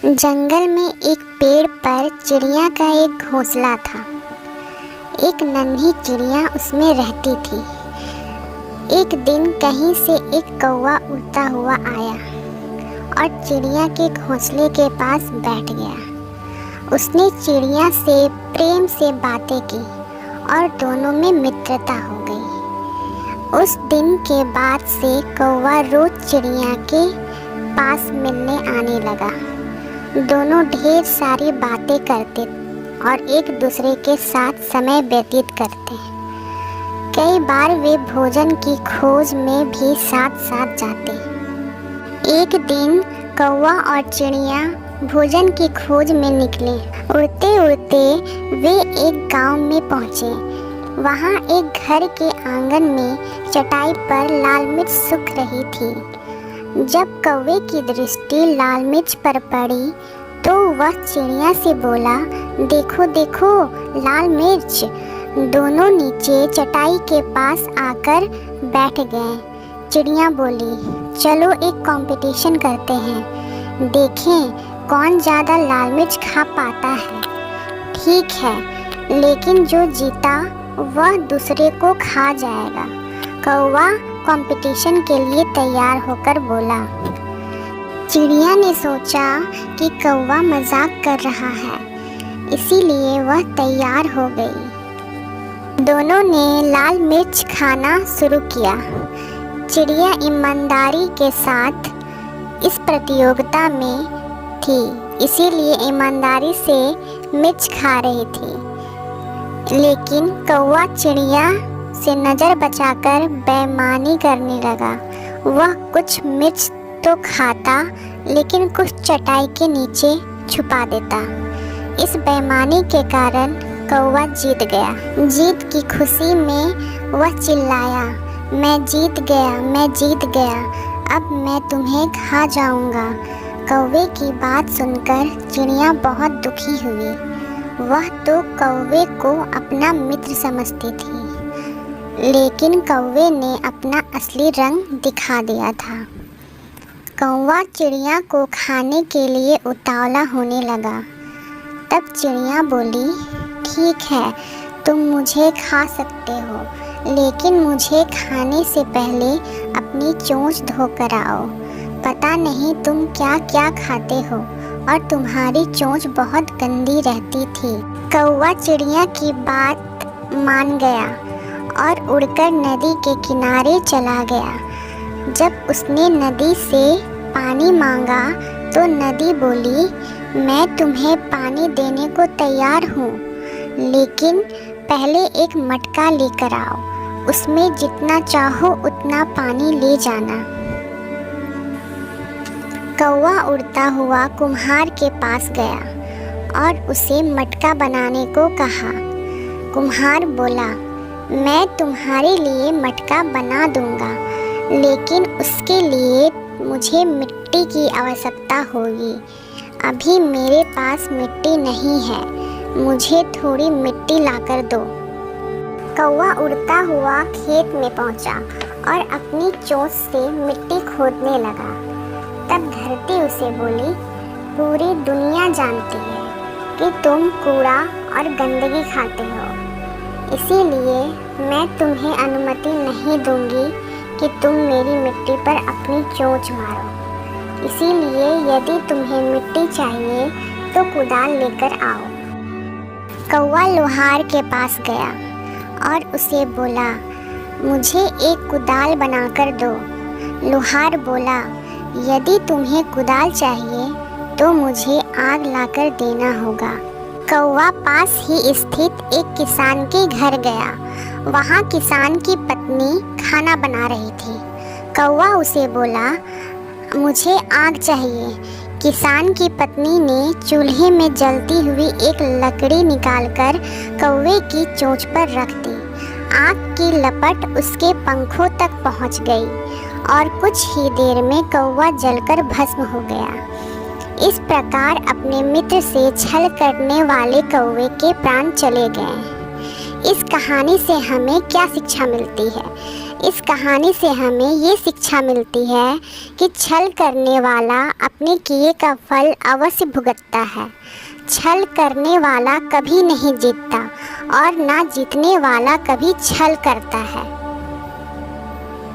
जंगल में एक पेड़ पर चिड़िया का एक घोंसला था। एक नन्ही चिड़िया उसमें रहती थी। एक दिन कहीं से एक कौवा उड़ता हुआ आया और चिड़िया के घोंसले के पास बैठ गया। उसने चिड़िया से प्रेम से बातें की और दोनों में मित्रता हो गई। उस दिन के बाद से कौवा रोज चिड़िया के पास मिलने आने लगा। दोनों ढेर सारी बातें करते और एक दूसरे के साथ समय व्यतीत करते। कई बार वे भोजन की खोज में भी साथ साथ जाते। एक दिन कौवा और चिड़िया भोजन की खोज में निकले। उड़ते उड़ते वे एक गांव में पहुंचे। वहां एक घर के आंगन में चटाई पर लाल मिर्च सूख रही थी। जब कौवे की दृष्टि लाल मिर्च पर पड़ी तो वह चिड़िया से बोला, देखो देखो लाल मिर्च। दोनों नीचे चटाई के पास आकर बैठ गए। चिड़िया बोली, चलो एक कंपटीशन करते हैं, देखें कौन ज़्यादा लाल मिर्च खा पाता है। ठीक है, लेकिन जो जीता वह दूसरे को खा जाएगा। कौवा कंपटीशन के लिए तैयार होकर बोला। चिड़िया ने सोचा कि कौवा मजाक कर रहा है, इसीलिए वह तैयार हो गई। दोनों ने लाल मिर्च खाना शुरू किया। चिड़िया ईमानदारी के साथ इस प्रतियोगिता में थी, इसीलिए ईमानदारी से मिर्च खा रही थी। लेकिन कौवा चिड़िया से नज़र बचाकर बेईमानी करने लगा। वह कुछ मिर्च तो खाता, लेकिन कुछ चटाई के नीचे छुपा देता। इस बेईमानी के कारण कौवा जीत गया। जीत की खुशी में वह चिल्लाया, मैं जीत गया, मैं जीत गया, अब मैं तुम्हें खा जाऊंगा। कौवे की बात सुनकर चिड़िया बहुत दुखी हुई। वह तो कौवे को अपना मित्र समझती थी, लेकिन कौवे ने अपना असली रंग दिखा दिया था। कौवा चिड़िया को खाने के लिए उतावला होने लगा। तब चिड़िया बोली, ठीक है, तुम मुझे खा सकते हो, लेकिन मुझे खाने से पहले अपनी चोंच धोकर आओ। पता नहीं तुम क्या क्या खाते हो और तुम्हारी चोंच बहुत गंदी रहती थी। कौवा चिड़िया की बात मान गया और उड़कर नदी के किनारे चला गया। जब उसने नदी से पानी मांगा तो नदी बोली, मैं तुम्हें पानी देने को तैयार हूँ, लेकिन पहले एक मटका लेकर आओ, उसमें जितना चाहो उतना पानी ले जाना। कौवा उड़ता हुआ कुम्हार के पास गया और उसे मटका बनाने को कहा। कुम्हार बोला, मैं तुम्हारे लिए मटका बना दूंगा, लेकिन उसके लिए मुझे मिट्टी की आवश्यकता होगी। अभी मेरे पास मिट्टी नहीं है, मुझे थोड़ी मिट्टी लाकर दो। कौवा उड़ता हुआ खेत में पहुंचा और अपनी चोंच से मिट्टी खोदने लगा। तब धरती उसे बोली, पूरी दुनिया जानती है कि तुम कूड़ा और गंदगी खाते हो, इसीलिए मैं तुम्हें अनुमति नहीं दूंगी कि तुम मेरी मिट्टी पर अपनी चोंच मारो। इसीलिए यदि तुम्हें मिट्टी चाहिए तो कुदाल लेकर आओ। कौवा लोहार के पास गया और उसे बोला, मुझे एक कुदाल बनाकर दो। लोहार बोला, यदि तुम्हें कुदाल चाहिए तो मुझे आग लाकर देना होगा। कौवा पास ही स्थित एक किसान के घर गया। वहाँ किसान की पत्नी खाना बना रही थी। कौवा उसे बोला, मुझे आग चाहिए। किसान की पत्नी ने चूल्हे में जलती हुई एक लकड़ी निकालकर कौवे की चोंच पर रख दी। आग की लपट उसके पंखों तक पहुँच गई और कुछ ही देर में कौवा जलकर भस्म हो गया। इस प्रकार अपने मित्र से छल करने वाले कौवे के प्राण चले गए। इस कहानी से हमें क्या शिक्षा मिलती है? इस कहानी से हमें ये शिक्षा मिलती है कि छल करने वाला अपने किए का फल अवश्य भुगतता है। छल करने वाला कभी नहीं जीतता और ना जीतने वाला कभी छल करता है।